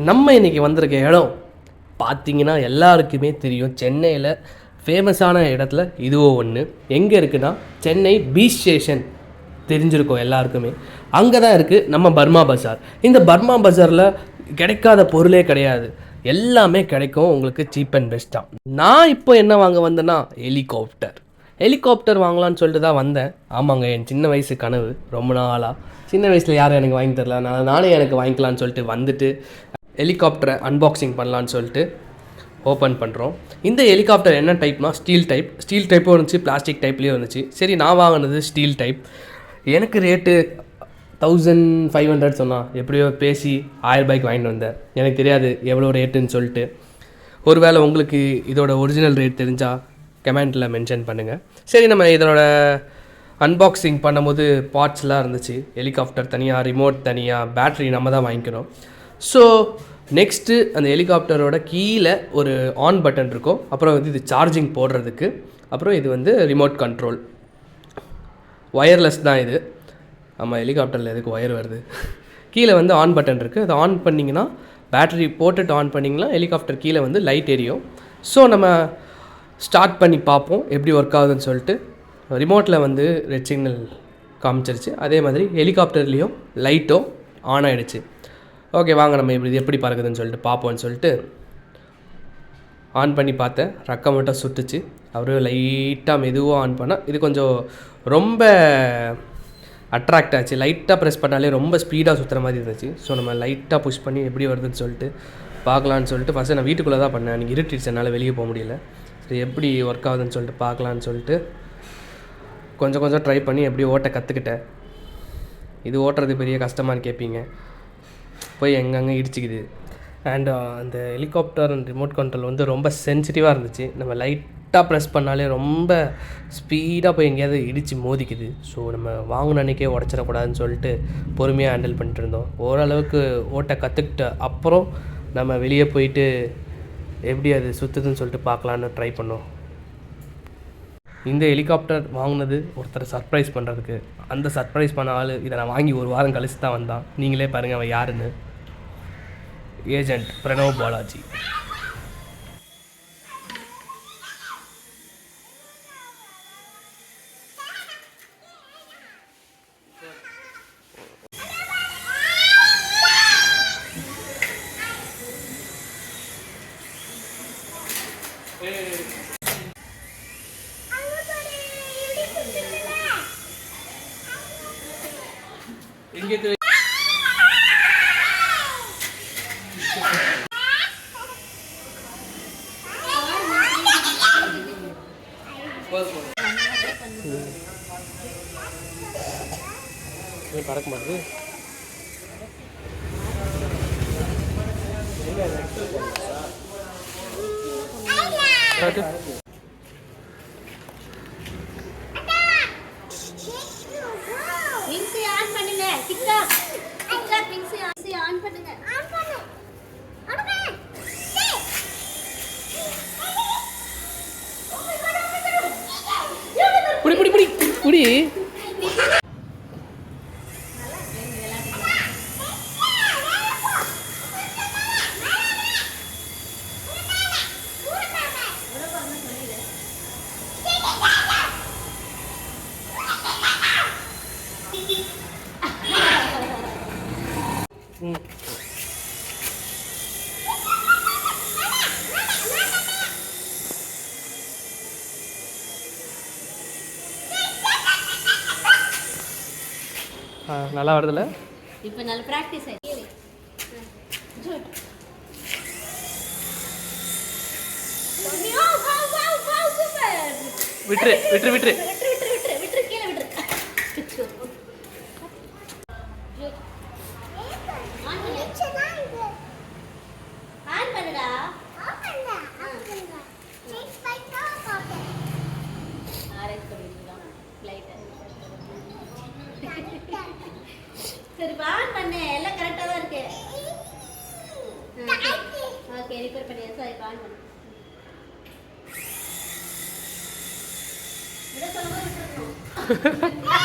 நம்ம இன்றைக்கி வந்திருக்க இடம் பார்த்திங்கன்னா எல்லாருக்குமே தெரியும். சென்னையில் ஃபேமஸான இடத்துல இதுவும் ஒன்று. எங்கே இருக்குன்னா சென்னை பீச் ஸ்டேஷன் தெரிஞ்சிருக்கும் எல்லாருக்குமே. அங்கே தான் இருக்குது நம்ம பர்மா பஜார். இந்த பர்மா பஜாரில் கிடைக்காத பொருளே கிடையாது, எல்லாமே கிடைக்கும் உங்களுக்கு சீப் அண்ட் பெஸ்ட்டாக. நான் இப்போ என்ன வாங்க வந்தேன்னா ஹெலிகாப்டர் வாங்கலான்னு சொல்லிட்டு தான் வந்தேன். ஆமாங்க, என் சின்ன வயசு கனவு. ரொம்ப நாளாக சின்ன வயசில் யாரும் எனக்கு வாங்கி தரல, நானே எனக்கு வாங்கிக்கலான்னு சொல்லிட்டு வந்துட்டு ஹெலிகாப்டரை அன்பாக்சிங் பண்ணலான்னு சொல்லிட்டு ஓப்பன் பண்ணுறோம். இந்த ஹெலிகாப்டர் என்ன டைப்னா ஸ்டீல் டைப்பும் இருந்துச்சு, பிளாஸ்டிக் டைப்லேயும் இருந்துச்சு. சரி, நான் வாங்கினது ஸ்டீல் டைப். எனக்கு ரேட்டு 1500 சொன்னால் எப்படியோ பேசி 1000 ரூபாய்க்கு வாங்கிட்டு வந்தேன். எனக்கு தெரியாது எவ்வளோ ரேட்டுன்னு சொல்லிட்டு. ஒருவேளை உங்களுக்கு இதோட ஒரிஜினல் ரேட் தெரிஞ்சால் கமெண்ட்டில் மென்ஷன் பண்ணுங்கள். சரி, நம்ம இதோட அன்பாக்சிங் பண்ணும்போது பார்ட்ஸ்லாம் இருந்துச்சு. ஹெலிகாப்டர் தனியாக, ரிமோட் தனியாக, பேட்ரி நம்ம தான் வாங்கிக்கணும். ஸோ நெக்ஸ்ட்டு அந்த ஹெலிகாப்டரோட கீழே ஒரு ஆன் பட்டன் இருக்கும். அப்புறம் இது சார்ஜிங் போடுறதுக்கு. அப்புறம் இது ரிமோட் கண்ட்ரோல், ஒயர்லெஸ் தான் இது. ஆமாம், ஹெலிகாப்டரில் எதுக்கு ஒயர் வருது? கீழே ஆன் பட்டன் இருக்குது. அதை ஆன் பண்ணிங்கன்னா, பேட்ரி போட்டுட்டு ஆன் பண்ணிங்கன்னா ஹெலிகாப்டர் கீழே லைட் எரியும். ஸோ நம்ம ஸ்டார்ட் பண்ணி பார்ப்போம் எப்படி ஒர்க் ஆகுதுன்னு சொல்லிட்டு. ரிமோட்டில் ரெட் சிக்னல் காமிச்சிருச்சு. அதே மாதிரி ஹெலிகாப்டர்லேயும் லைட்டும் ஆன் ஆகிடுச்சு. ஓகே, வாங்க நம்ம இது எப்படி பறக்குதுன்னு சொல்லிட்டு பார்ப்போம்னு சொல்லிட்டு ஆன் பண்ணி பார்த்தேன். ரக்கம் மட்டும் சுட்டுச்சு. அவரும் லைட்டாக மெதுவாக ஆன் பண்ணால் இது கொஞ்சம் ரொம்ப அட்ராக்ட் ஆச்சு. லைட்டாக ப்ரெஸ் பண்ணாலே ரொம்ப ஸ்பீடாக சுற்றுற மாதிரி இருந்துச்சு. ஸோ நம்ம லைட்டாக புஷ் பண்ணி எப்படி வருதுன்னு சொல்லிட்டு பார்க்கலான்னு சொல்லிட்டு ஃபஸ்ட்டு நான் வீட்டுக்குள்ளே தான் பண்ணேன். எனக்கு இருட்டிடுச்சு, என்னால் வெளியே போக முடியல. சரி, எப்படி ஒர்க் ஆகுதுன்னு சொல்லிட்டு பார்க்கலான்னு சொல்லிட்டு கொஞ்சம் ட்ரை பண்ணி எப்படி ஓட்ட கற்றுக்கிட்டேன். இது ஓட்டுறது பெரிய கஷ்டமானு கேட்பீங்க, போய் எங்கெங்கே இடிச்சிக்குது. அண்ட் அந்த ஹெலிகாப்டர் அண்ட் ரிமோட் கண்ட்ரோல் ரொம்ப சென்சிட்டிவாக இருந்துச்சு. நம்ம லைட்டாக ப்ரெஸ் பண்ணாலே ரொம்ப ஸ்பீடாக போய் எங்கேயாவது இடித்து மோதிக்குது. ஸோ நம்ம வாங்கின அன்றைக்கே உடச்சிடக்கூடாதுன்னு சொல்லிட்டு பொறுமையாக ஹேண்டில் பண்ணிட்டு இருந்தோம். ஓரளவுக்கு ஓட்ட கற்றுக்கிட்ட அப்புறம் நம்ம வெளியே போயிட்டு எப்படி அது சுற்றுதுன்னு சொல்லிட்டு பார்க்கலான்னு ட்ரை பண்ணோம். இந்த ஹெலிகாப்டர் வாங்கினது ஒருத்தர் சர்ப்ரைஸ் பண்ணுறதுக்கு. அந்த சர்ப்ரைஸ் பண்ண ஆள் இதை நான் வாங்கி ஒரு வாரம் கழிச்சு தான் வந்தான். நீங்களே பாருங்கள் அவன் யாருன்னு. ஏஜென்ட் பிரணவ் பாலாஜி. பறக்க மாட்டேது. புடி நல்லா வருதுல்ல? இப்போ நல்ல பிராக்டிஸ் ஆயிடுச்சு. விட்டுரு விட்டுரு விட்டுரு விட்டுரு கீழே விட்டுரு. ஆன் பண்ணுடா. சரி, ஆன் பண்ணு. எல்லாம் கரெக்டாக தான் இருக்கு. ஓகே, ரிப்பேர் பண்ணியாச்சு. இப்போ ஆன் பண்ணு. விட சொல்லுங்க.